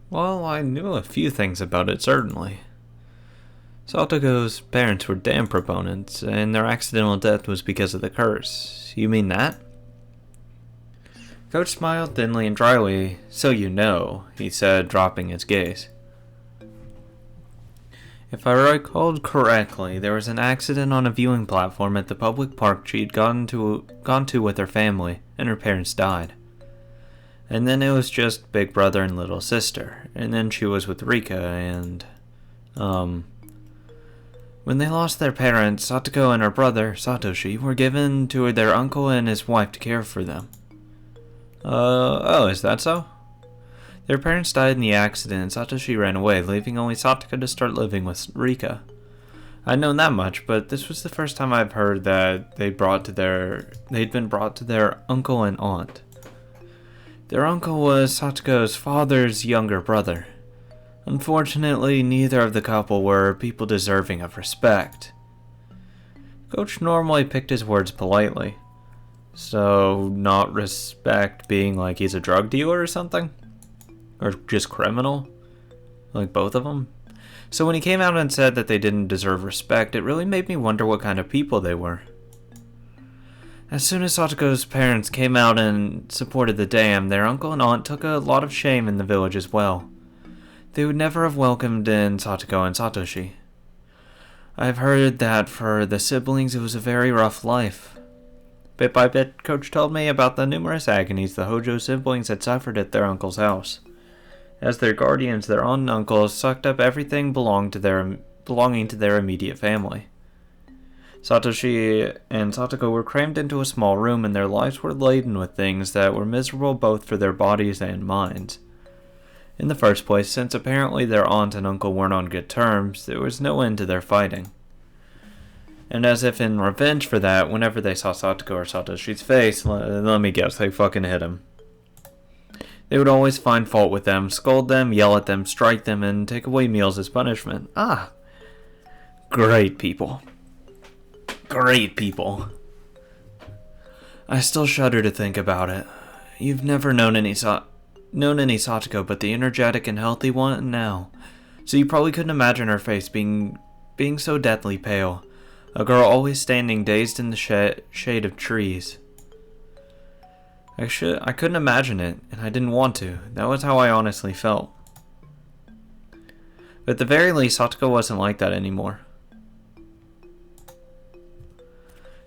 Well, I knew a few things about it, certainly. Satogo's parents were dam proponents, and their accidental death was because of the curse. You mean that? Coach smiled thinly and dryly. So you know, he said, dropping his gaze. If I recalled correctly, there was an accident on a viewing platform at the public park she'd gone to with her family, and her parents died. And then it was just big brother and little sister, and then she was with Rika, and, when they lost their parents, Satoko and her brother, Satoshi, were given to their uncle and his wife to care for them. Oh, is that so? Their parents died in the accident and Satoshi ran away, leaving only Satoko to start living with Rika. I'd known that much, but this was the first time I've heard that they'd been brought to their uncle and aunt. Their uncle was Satoko's father's younger brother. Unfortunately, neither of the couple were people deserving of respect. Coach normally picked his words politely. So, not respect being like he's a drug dealer or something? Or just criminal? Like both of them? So when he came out and said that they didn't deserve respect, it really made me wonder what kind of people they were. As soon as Satoko's parents came out and supported the dam, their uncle and aunt took a lot of shame in the village as well. They would never have welcomed in Satoko and Satoshi. I've heard that for the siblings it was a very rough life. Bit by bit, Coach told me about the numerous agonies the Hojo siblings had suffered at their uncle's house. As their guardians, their aunt and uncle sucked up everything belonging to their immediate family. Satoshi and Satoko were crammed into a small room, and their lives were laden with things that were miserable both for their bodies and minds. In the first place, since apparently their aunt and uncle weren't on good terms, there was no end to their fighting. And as if in revenge for that, whenever they saw Satoko or Satoshi's face, let me guess, they fucking hit him. They would always find fault with them, scold them, yell at them, strike them, and take away meals as punishment. Ah, great people. Great people. I still shudder to think about it. You've never known any Satoko but the energetic and healthy one now. So you probably couldn't imagine her face being so deathly pale. A girl always standing dazed in the shade of trees. I couldn't imagine it, and I didn't want to. That was how I honestly felt. But at the very least, Satoko wasn't like that anymore.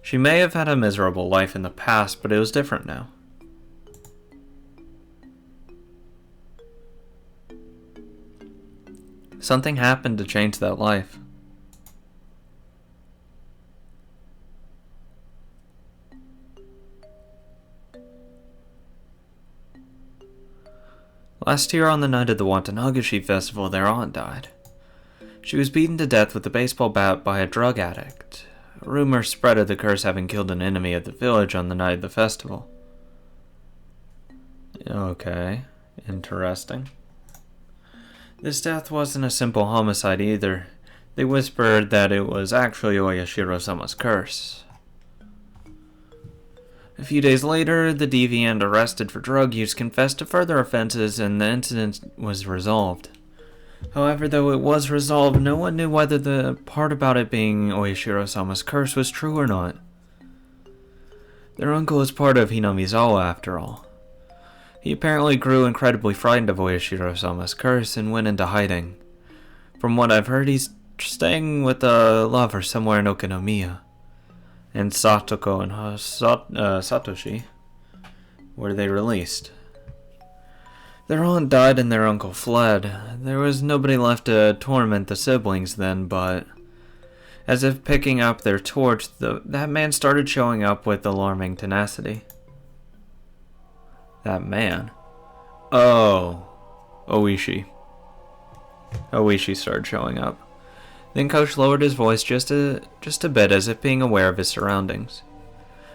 She may have had a miserable life in the past, but it was different now. Something happened to change that life. Last year on the night of the Higurashi festival, their aunt died. She was beaten to death with a baseball bat by a drug addict. A rumor spread of the curse having killed an enemy of the village on the night of the festival. Okay, interesting. This death wasn't a simple homicide either. They whispered that it was actually Oyashiro-sama's curse. A few days later, the deviant arrested for drug use confessed to further offenses and the incident was resolved. However, though it was resolved, no one knew whether the part about it being Oyashiro-sama's curse was true or not. Their uncle is part of Hinamizawa after all. He apparently grew incredibly frightened of Oyashiro-sama's curse and went into hiding. From what I've heard, he's staying with a lover somewhere in Okinomiya. And Satoko and Satoshi were they released. Their aunt died and their uncle fled. There was nobody left to torment the siblings then, but as if picking up their torch, that man started showing up with alarming tenacity. That man? Oh, Oishi. Oishi started showing up. Then Coach lowered his voice just a bit, as if being aware of his surroundings.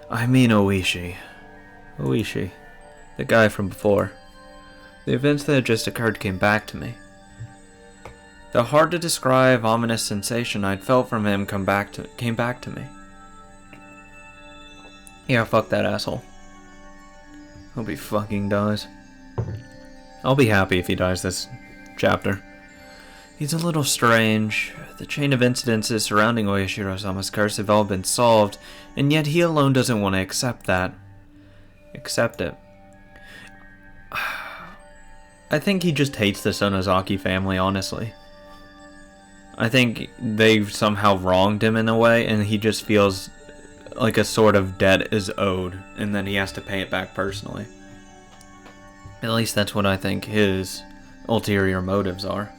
I mean Oishi. Oishi. The guy from before. The events that had just occurred came back to me. The hard-to-describe, ominous sensation I'd felt from him came back to me. Yeah, fuck that asshole. Hope he fucking dies. I'll be happy if he dies this chapter. He's a little strange. The chain of incidences surrounding Oishi-sama's curse have all been solved, and yet he alone doesn't want to accept that. Accept it. I think he just hates the Sonozaki family, honestly. I think they've somehow wronged him in a way, and he just feels like a sort of debt is owed, and then he has to pay it back personally. At least that's what I think his ulterior motives are.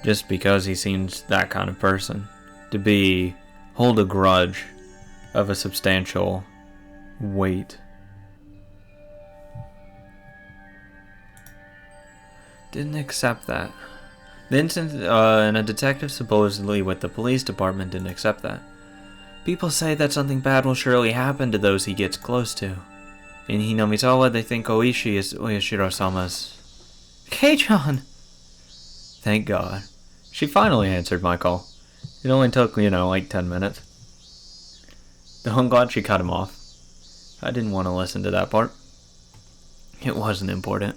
Just because he seems that kind of person. To hold a grudge of a substantial weight. Didn't accept that. The incident, and a detective supposedly with the police department didn't accept that. People say that something bad will surely happen to those he gets close to. In Hinamizawa, they think Oishi is Oyashiro-sama's. Kei-chan! Thank God. She finally answered my call. It only took, like 10 minutes. Though I'm glad she cut him off. I didn't want to listen to that part. It wasn't important.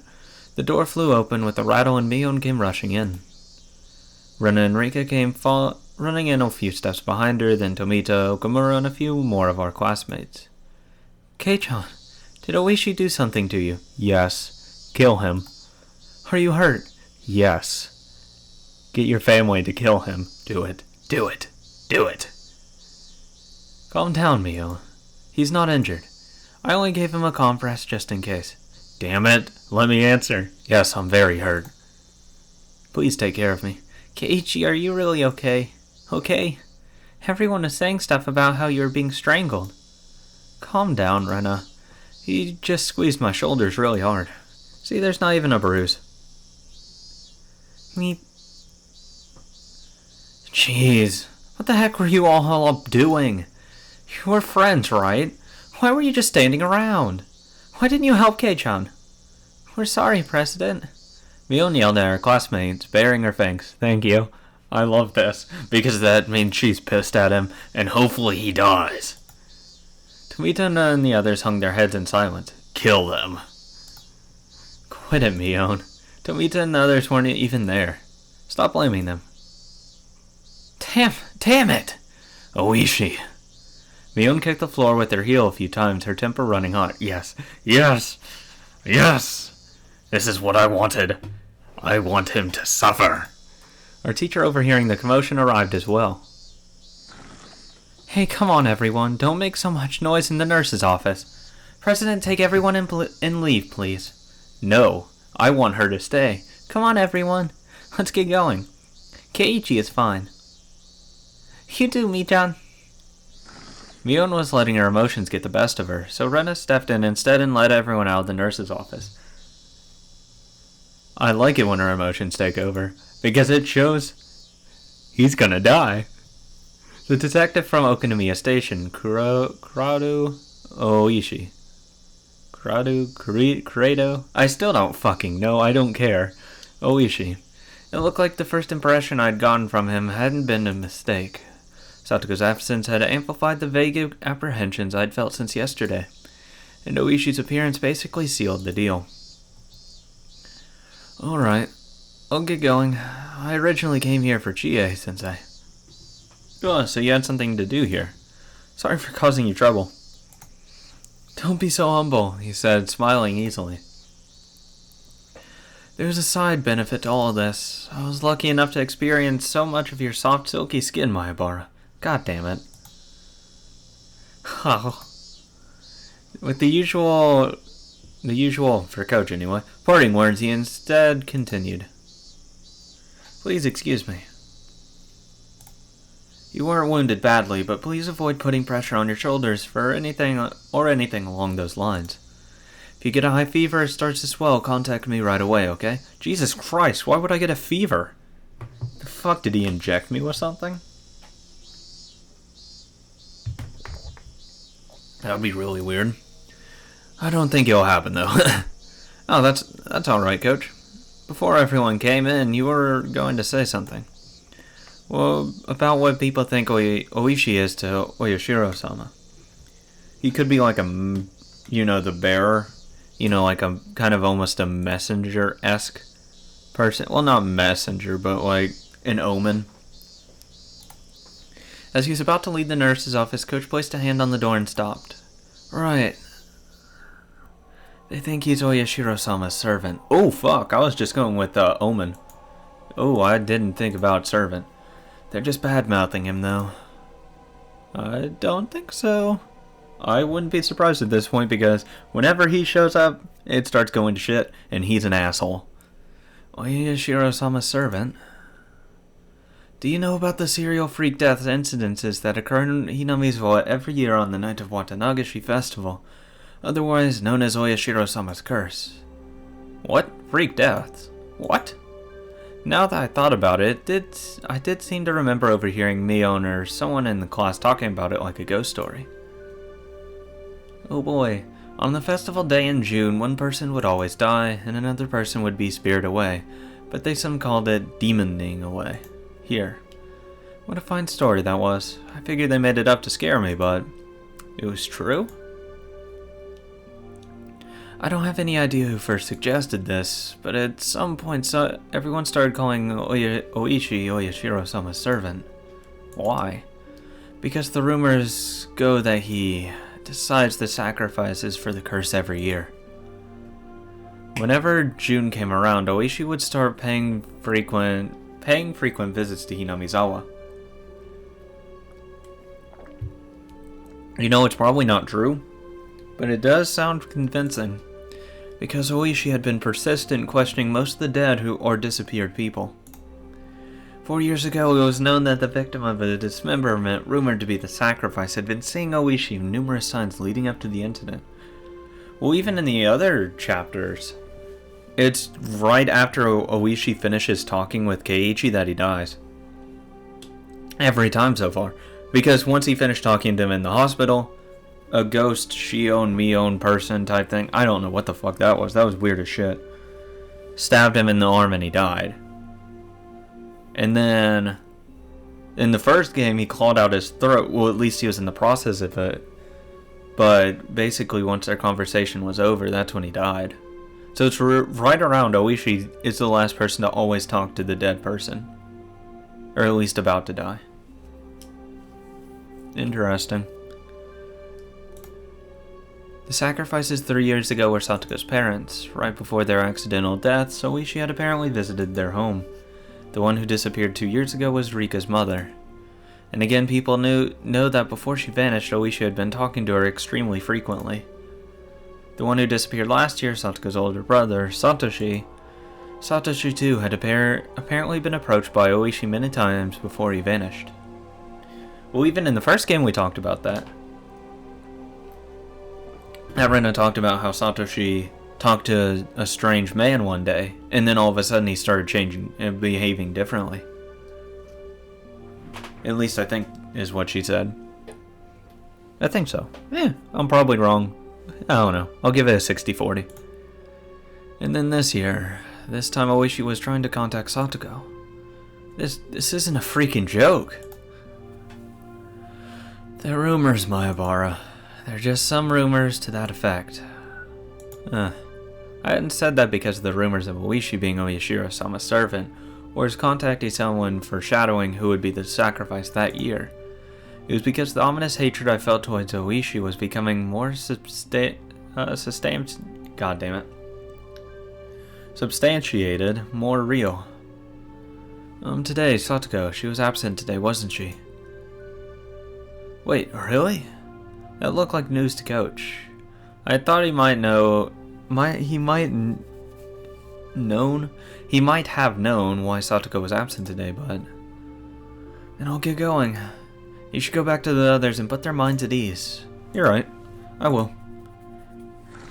The door flew open with a rattle and Mion came rushing in. Rena and Rika came running in a few steps behind her, then Tomita, Okamura, and a few more of our classmates. Kei-chan, did Oishi do something to you? Yes. Kill him. Are you hurt? Yes. Get your family to kill him. Do it. Do it. Do it. Calm down, Mio. He's not injured. I only gave him a compress just in case. Damn it. Let me answer. Yes, I'm very hurt. Please take care of me. Keiichi, are you really okay? Okay? Everyone is saying stuff about how you're being strangled. Calm down, Rena. He just squeezed my shoulders really hard. See, there's not even a bruise. Jeez, what the heck were you all up doing? You were friends, right? Why were you just standing around? Why didn't you help Kei-chan? We're sorry, President. Mion yelled at her classmates, baring her fangs. Thank you. I love this, because that means she's pissed at him, and hopefully he dies. Tomita and the others hung their heads in silence. Kill them. Quit it, Mion. Tomita and the others weren't even there. Stop blaming them. Damn it! Oishi. Mion kicked the floor with her heel a few times, her temper running hot. Yes. This is what I wanted. I want him to suffer. Our teacher, overhearing the commotion, arrived as well. Hey, come on, everyone. Don't make so much noise in the nurse's office. President, take everyone and leave, please. No, I want her to stay. Come on, everyone. Let's get going. Keiichi is fine. You do, Mi-chan. Mion was letting her emotions get the best of her, so Rena stepped in instead and led everyone out of the nurse's office. I like it when her emotions take over, because it shows he's gonna die. The detective from Okinomiya Station, Kurado Oishi. Kurado? I still don't fucking know, I don't care. Oishi. It looked like the first impression I'd gotten from him hadn't been a mistake. Satoko's absence had amplified the vague apprehensions I'd felt since yesterday, and Oishi's appearance basically sealed the deal. Alright, I'll get going. I originally came here for Chie-sensei. Oh, so you had something to do here. Sorry for causing you trouble. Don't be so humble, he said, smiling easily. There's a side benefit to all this. I was lucky enough to experience so much of your soft, silky skin, Mayabara. God damn it. Oh. With the usual, for Coach anyway, parting words, he instead continued. Please excuse me. You weren't wounded badly, but please avoid putting pressure on your shoulders for anything along those lines. If you get a high fever or starts to swell, contact me right away, okay? Jesus Christ, why would I get a fever? The fuck, did he inject me with something? That would be really weird. I don't think it'll happen, though. Oh, that's alright, Coach. Before everyone came in, you were going to say something. Well, about what people think Oishi is to Oyashiro-sama. He could be like the bearer. you know, like a kind of almost a messenger-esque person. Well, not messenger, but like an omen. As he was about to leave the nurse's office, Coach placed a hand on the door and stopped. Right. They think he's Oyashiro-sama's servant. Oh, fuck. I was just going with omen. Oh, I didn't think about servant. They're just bad-mouthing him, though. I don't think so. I wouldn't be surprised at this point because whenever he shows up, it starts going to shit, and he's an asshole. Oyashiro-sama's servant? Do you know about the serial freak death incidences that occur in Hinamizawa every year on the night of Watanagashi Festival, otherwise known as Oyashiro-sama's curse? What? Freak deaths? What? Now that I thought about it, I did seem to remember overhearing Mion or someone in the class talking about it like a ghost story. Oh boy, on the festival day in June, one person would always die, and another person would be spirited away, but they some called it demoning away. Here. What a fine story that was. I figured they made it up to scare me, but it was true? I don't have any idea who first suggested this, but at some point everyone started calling Oishi Oyashiro-sama's servant. Why? Because the rumors go that he decides the sacrifices for the curse every year. Whenever June came around, Oishi would start paying frequent visits to Hinamizawa. You know, it's probably not true, but it does sound convincing, because Oishi had been persistent questioning most of the dead or disappeared people. 4 years ago, it was known that the victim of a dismemberment rumored to be the sacrifice had been seeing Oishi numerous times leading up to the incident. Well, even in the other chapters, it's right after Oishi finishes talking with Keiichi that he dies. Every time so far. Because once he finished talking to him in the hospital, a ghost Shion Mion person type thing, I don't know what the fuck that was weird as shit, stabbed him in the arm and he died. And then, in the first game he clawed out his throat, well at least he was in the process of it, but basically once their conversation was over, that's when he died. So it's right around Oishi is the last person to always talk to the dead person. Or at least about to die. Interesting. The sacrifices 3 years ago were Sato's parents. Right before their accidental deaths, Oishi had apparently visited their home. The one who disappeared 2 years ago was Rika's mother. And again, people know that before she vanished, Oishi had been talking to her extremely frequently. The one who disappeared last year, Sato's older brother, Satoshi too had apparently been approached by Oishi many times before he vanished. Well, even in the first game we talked about that. Rena talked about how Satoshi talked to a strange man one day, and then all of a sudden he started changing and behaving differently. At least I think is what she said. I think so. I'm probably wrong. I don't know. I'll give it a 60-40. And then this time Oishi was trying to contact Sato. This isn't a freaking joke. They're rumors, Mayabara. They're just some rumors to that effect. I hadn't said that because of the rumors of Oishi being Oyashiro-sama's servant, or his contacting someone foreshadowing who would be the sacrifice that year. It was because the ominous hatred I felt towards Oishi was becoming more substantiated, more real. Today, Sato, she was absent today, wasn't she? Wait, really? That looked like news to Coach. I thought he might have known why Sato was absent today, but then I'll get going. You should go back to the others and put their minds at ease. You're right. I will.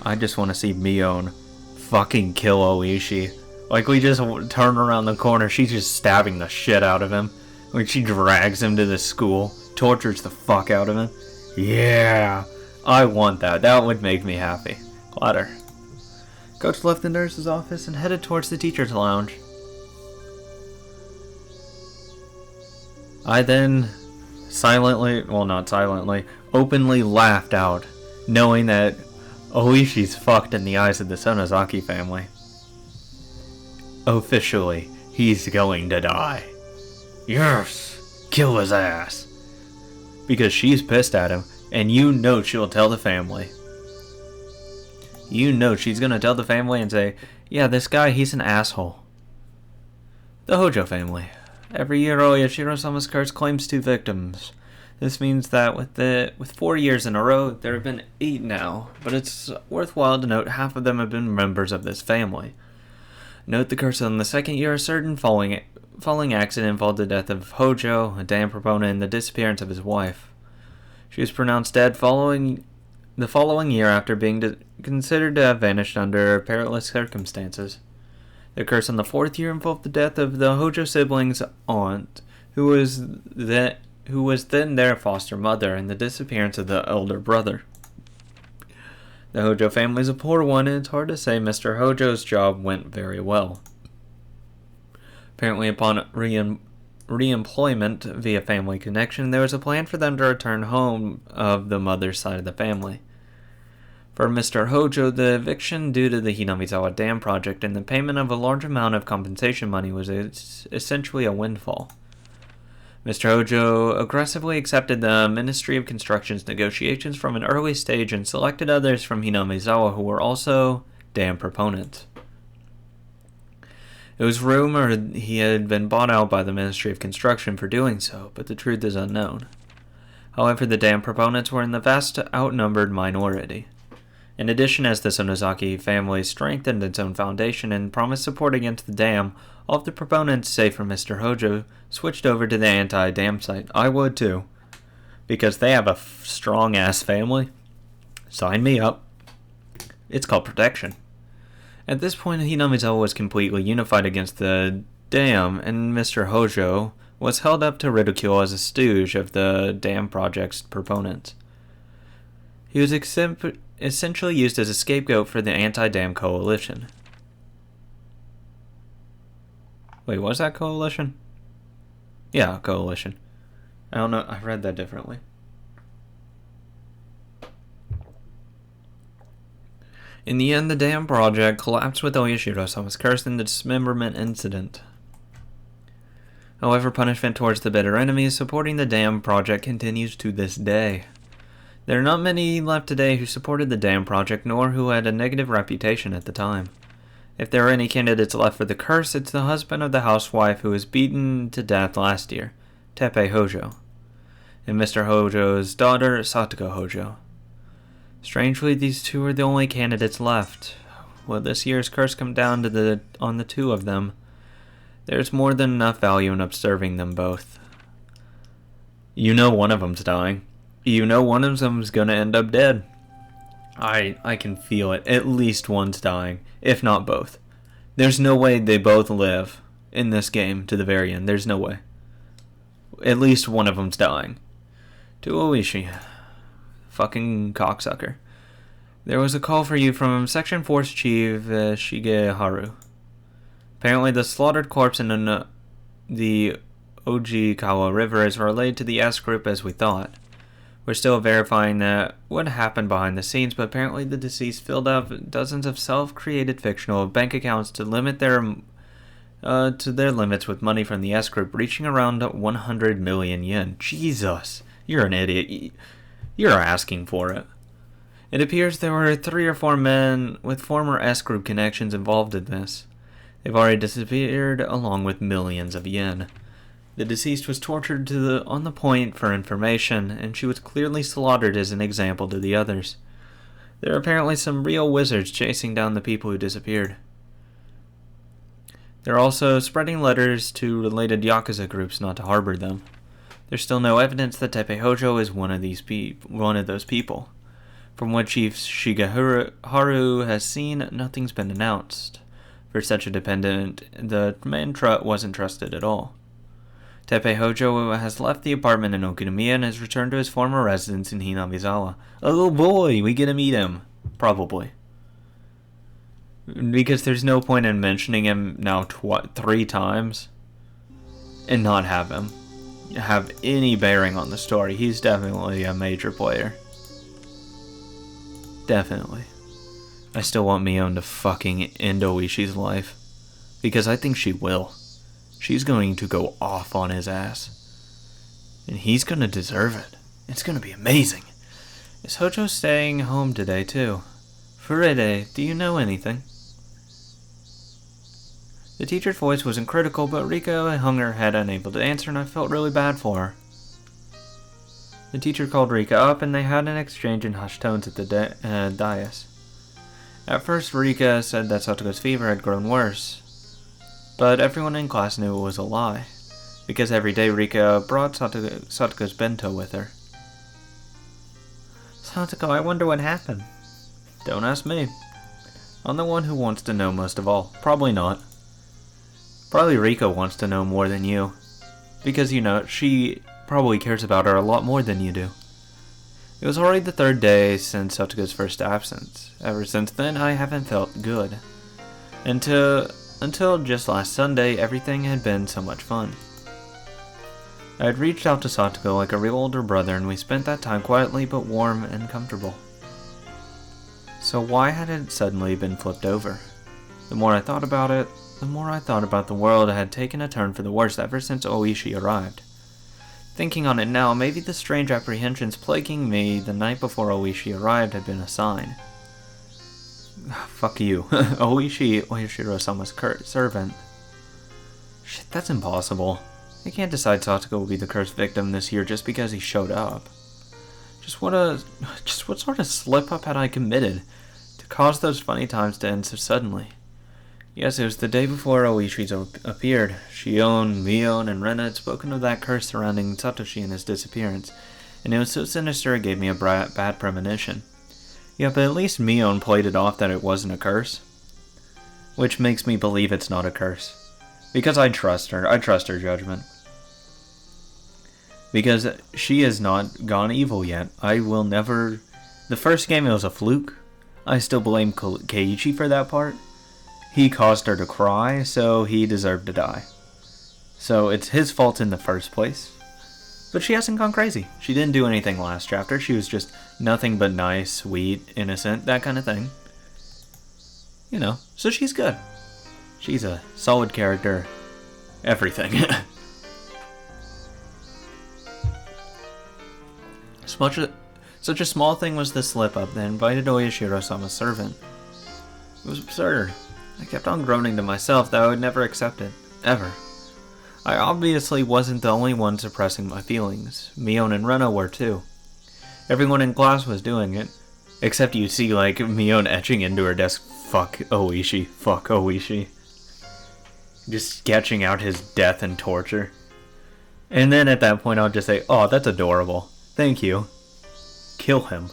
I just want to see Mion fucking kill Oishi. Like, we just turn around the corner, she's just stabbing the shit out of him. Like, she drags him to the school, tortures the fuck out of him. Yeah! I want that. That would make me happy. Clatter. Coach left the nurse's office and headed towards the teacher's lounge. I then openly laughed out, knowing that Oishi's fucked in the eyes of the Sonozaki family. Officially, he's going to die. Yes! Kill his ass! Because she's pissed at him, and you know she'll tell the family. You know she's gonna tell the family and say, yeah, this guy, he's an asshole. The Hojo family. Every year, Oyashiro-sama's curse claims 2 victims. This means that with 4 years in a row, there have been 8 now, but it's worthwhile to note half of them have been members of this family. Note the curse on the second year, a certain falling accident involved the death of Hojo, a dam proponent, and the disappearance of his wife. She was pronounced dead the following year after being considered to have vanished under perilous circumstances. The curse on the 4th year involved the death of the Hojo siblings' aunt, who was then their foster mother, and the disappearance of the elder brother. The Hojo family is a poor one, and it's hard to say Mr. Hojo's job went very well. Apparently, upon re-employment via family connection, there was a plan for them to return home of the mother's side of the family. For Mr. Hojo, the eviction due to the Hinamizawa Dam project and the payment of a large amount of compensation money was essentially a windfall. Mr. Hojo aggressively accepted the Ministry of Construction's negotiations from an early stage and selected others from Hinamizawa who were also dam proponents. It was rumored he had been bought out by the Ministry of Construction for doing so, but the truth is unknown. However, the dam proponents were in the vast outnumbered minority. In addition, as the Sonozaki family strengthened its own foundation and promised support against the dam, all of the proponents, save for Mr. Hojo, switched over to the anti-dam side. I would too. Because they have a strong-ass family. Sign me up. It's called protection. At this point, Hinamizawa was completely unified against the dam, and Mr. Hojo was held up to ridicule as a stooge of the dam project's proponents. He was essentially used as a scapegoat for the anti-dam coalition. Wait, was that coalition? Yeah, coalition. I don't know, I read that differently. In the end, the dam project collapsed with Oyashiro-sama's curse in the dismemberment incident. However, punishment towards the bitter enemies supporting the dam project continues to this day. There are not many left today who supported the dam project, nor who had a negative reputation at the time. If there are any candidates left for the curse, it's the husband of the housewife who was beaten to death last year, Teppei Hojo, and Mr. Hojo's daughter, Sato Hojo. Strangely, these two are the only candidates left. Will this year's curse come down to on the 2 of them? There's more than enough value in observing them both. You know one of them's dying. You know one of them's gonna end up dead. I can feel it. At least one's dying, if not both. There's no way they both live in this game to the very end. There's no way. At least one of them's dying. To Oishi. Fucking cocksucker. There was a call for you from Section Force Chief Shigeharu. Apparently the slaughtered corpse in the Ojikawa River is related to the S group as we thought. We're still verifying what happened behind the scenes, but apparently the deceased filled up dozens of self-created fictional bank accounts to limit their limits with money from the S group reaching around 100 million yen. Jesus, you're an idiot. You're asking for it. It appears there were 3 or 4 men with former S group connections involved in this. They've already disappeared along with millions of yen. The deceased was tortured on the point for information, and she was clearly slaughtered as an example to the others. There are apparently some real wizards chasing down the people who disappeared. They're also spreading letters to related Yakuza groups not to harbor them. There's still no evidence that Teppei Hojo is one of those people. From what Chief Shigeharu has seen, nothing's been announced. For such a dependent, the man wasn't trusted at all. Teppei Hojo has left the apartment in Okunomiya and has returned to his former residence in Hinamizawa. Oh boy, we get to meet him. Probably. Because there's no point in mentioning him now 3 times and not have him have any bearing on the story. He's definitely a major player. Definitely. I still want Mion to fucking end Oishi's life. Because I think she will. She's going to go off on his ass. And he's gonna deserve it. It's gonna be amazing. Is Hojo staying home today too? Furede, do you know anything? The teacher's voice wasn't critical, but Rika hung her head unable to answer, and I felt really bad for her. The teacher called Rika up, and they had an exchange in hushed tones at the dais. At first, Rika said that Sato's fever had grown worse, but everyone in class knew it was a lie, because every day Rika brought Sato's bento with her. Satoko, I wonder what happened. Don't ask me. I'm the one who wants to know most of all. Probably not. Probably Rika wants to know more than you. Because, you know, she probably cares about her a lot more than you do. It was already the third day since Sato's first absence. Ever since then, I haven't felt good. Until just last Sunday, everything had been so much fun. I had reached out to Satoko like a real older brother, and we spent that time quietly but warm and comfortable. So why had it suddenly been flipped over? The more I thought about it, the more I thought about the world had taken a turn for the worse ever since Oishi arrived. Thinking on it now, maybe the strange apprehensions plaguing me the night before Oishi arrived had been a sign. Fuck you. Oishi Oishiro-sama's servant. Shit, that's impossible. I can't decide Satoko will be the cursed victim this year just because he showed up. Just what sort of slip-up had I committed to cause those funny times to end so suddenly? Yes, it was the day before Oishi's appeared. Shion, Mion, and Rena had spoken of that curse surrounding Satoshi and his disappearance, and it was so sinister it gave me a bad premonition. Yeah, but at least Mion played it off that it wasn't a curse. Which makes me believe it's not a curse. Because I trust her. I trust her judgment. Because she has not gone evil yet. I will never... The first game it was a fluke. I still blame Keiichi for that part. He caused her to cry, so he deserved to die. So it's his fault in the first place. But she hasn't gone crazy. She didn't do anything last chapter. She was just nothing but nice, sweet, innocent, that kind of thing. You know, so she's good. She's a solid character. Everything. Such a small thing was the slip-up that invited Oishiro-sama's servant. It was absurd. I kept on groaning to myself that I would never accept it. Ever. I obviously wasn't the only one suppressing my feelings. Mion and Rena were too. Everyone in class was doing it. Except you see, like, Mion etching into her desk, fuck Oishi, fuck Oishi. Just sketching out his death and torture. And then at that point I'll just say, oh, that's adorable. Thank you. Kill him.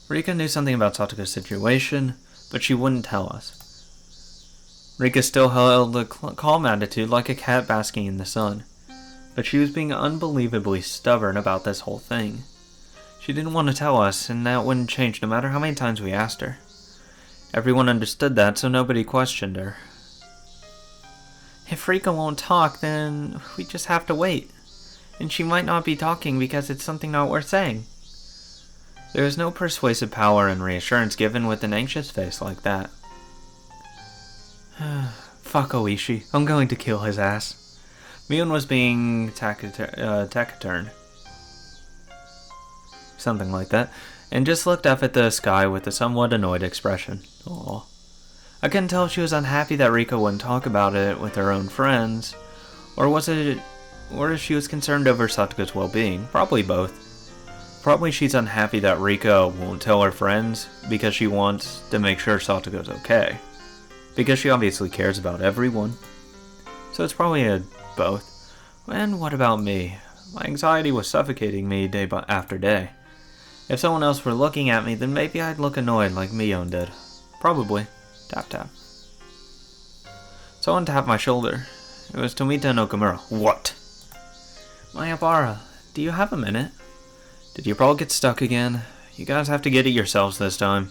Rika knew something about Sato's situation, but she wouldn't tell us. Rika still held a calm attitude like a cat basking in the sun, but she was being unbelievably stubborn about this whole thing. She didn't want to tell us, and that wouldn't change no matter how many times we asked her. Everyone understood that, so nobody questioned her. If Rika won't talk, then we just have to wait. And she might not be talking because it's something not worth saying. There is no persuasive power and reassurance given with an anxious face like that. Fuck Oishi. I'm going to kill his ass. Mion was being taciturn. Something like that. And just looked up at the sky with a somewhat annoyed expression. Aww. I couldn't tell if she was unhappy that Rika wouldn't talk about it with her own friends, or if she was concerned over Sato's well-being. Probably both. Probably she's unhappy that Rika won't tell her friends because she wants to make sure Sato's okay. Because she obviously cares about everyone. So it's probably both. And what about me? My anxiety was suffocating me day after day. If someone else were looking at me, then maybe I'd look annoyed like Mion did. Probably. Tap tap. Someone tapped my shoulder. It was Tomita Nokamura. What? Mayabara, do you have a minute? Did your ball get stuck again? You guys have to get it yourselves this time.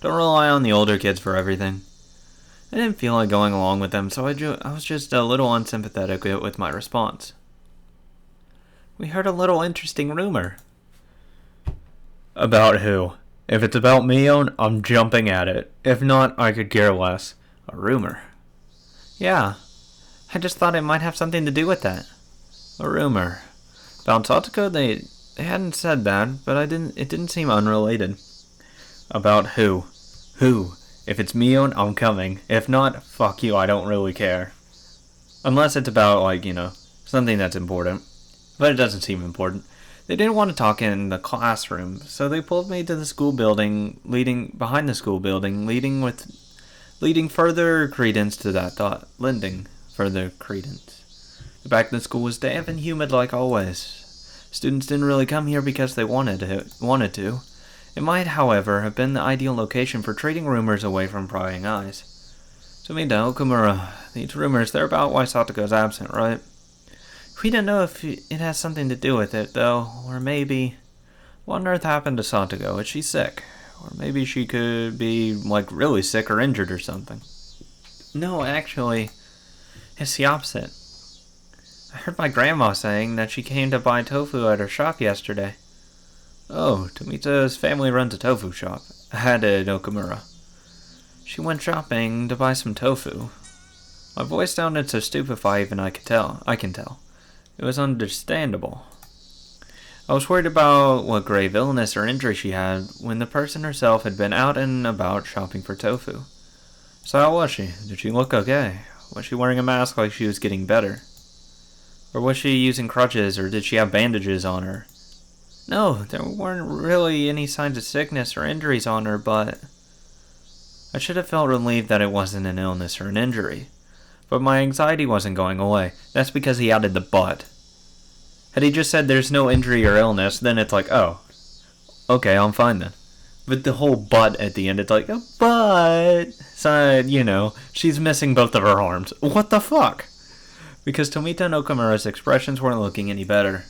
Don't rely on the older kids for everything. I didn't feel like going along with them, so I was just a little unsympathetic with my response. We heard a little interesting rumor. About who? If it's about Mion, I'm jumping at it. If not, I could care less. A rumor. Yeah, I just thought it might have something to do with that. A rumor. About Satoko, they hadn't said that, but it didn't seem unrelated. About who? Who? If it's Mion, I'm coming. If not, fuck you, I don't really care. Unless it's about, like, something that's important. But it doesn't seem important. They didn't want to talk in the classroom, so they pulled me to the school building, behind the school building, leading further credence to that thought. Lending further credence. The back of the school was damp and humid like always. Students didn't really come here because they wanted to. It might, however, have been the ideal location for trading rumors away from prying eyes. Tomita, Okumura, these rumors, they're about why Satoko's absent, right? We don't know if it has something to do with it, though, or maybe... What on earth happened to Satoko? Is she sick? Or maybe she could be, like, really sick or injured or something. No, actually, it's the opposite. I heard my grandma saying that she came to buy tofu at her shop yesterday. Oh, Tomita's family runs a tofu shop. Added Okumura. She went shopping to buy some tofu. My voice sounded so stupefied even I can tell. It was understandable. I was worried about what grave illness or injury she had when the person herself had been out and about shopping for tofu. So how was she? Did she look okay? Was she wearing a mask like she was getting better? Or was she using crutches, or did she have bandages on her? No, there weren't really any signs of sickness or injuries on her, but... I should have felt relieved that it wasn't an illness or an injury. But my anxiety wasn't going away. That's because he added the but. Had he just said there's no injury or illness, then it's like, oh, okay, I'm fine then. But the whole but at the end, it's like, but... So, she's missing both of her arms. What the fuck? Because Tomita and Okumura's expressions weren't looking any better.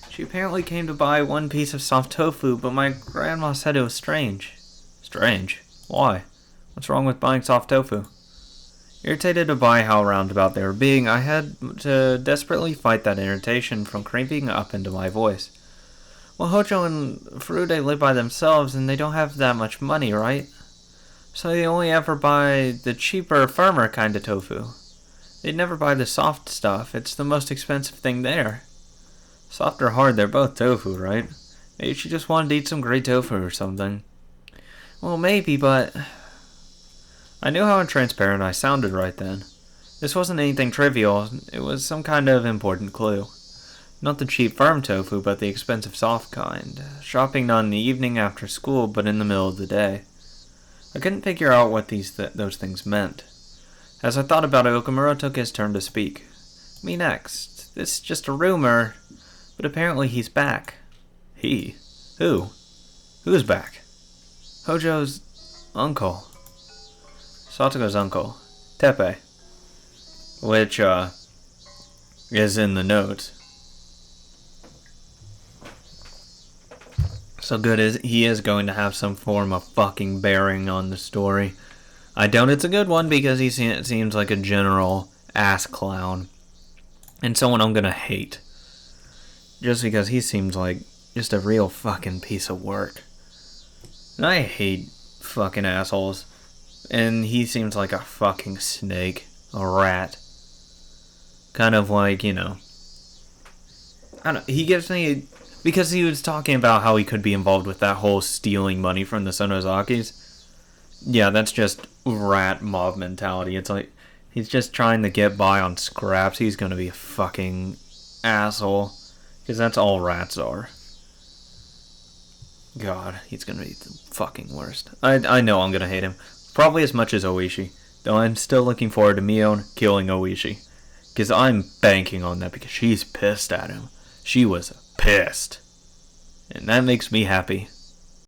She apparently came to buy one piece of soft tofu, but my grandma said it was strange. Strange? Why? What's wrong with buying soft tofu? Irritated by how roundabout they were being, I had to desperately fight that irritation from creeping up into my voice. Well, Hojo and Furude live by themselves, and they don't have that much money, right? So they only ever buy the cheaper, firmer kind of tofu. They'd never buy the soft stuff. It's the most expensive thing there. Soft or hard, they're both tofu, right? Maybe she just wanted to eat some great tofu or something. Well, maybe, but... I knew how transparent I sounded right then. This wasn't anything trivial. It was some kind of important clue. Not the cheap firm tofu, but the expensive soft kind. Shopping not in the evening after school, but in the middle of the day. I couldn't figure out what those things meant. As I thought about it, Okumura took his turn to speak. Me next. This is just a rumor, but apparently he's back. He? Who? Who's back? Hojo's uncle. Satoko's uncle. Tepe. Which, is in the notes. So good as he is going to have some form of fucking bearing on the story. I doubt it's a good one because he seems like a general ass clown. And someone I'm gonna hate. Just because he seems like just a real fucking piece of work. And I hate fucking assholes. And he seems like a fucking snake. A rat. Kind of like, I don't know, he gives me... Because he was talking about how he could be involved with that whole stealing money from the Sonozakis. Yeah, that's just rat mob mentality. It's like, he's just trying to get by on scraps. He's gonna be a fucking asshole. Because that's all rats are. God, he's gonna be the fucking worst. I know I'm gonna hate him. Probably as much as Oishi. Though I'm still looking forward to Mion killing Oishi. Because I'm banking on that because she's pissed at him. She was pissed. And that makes me happy.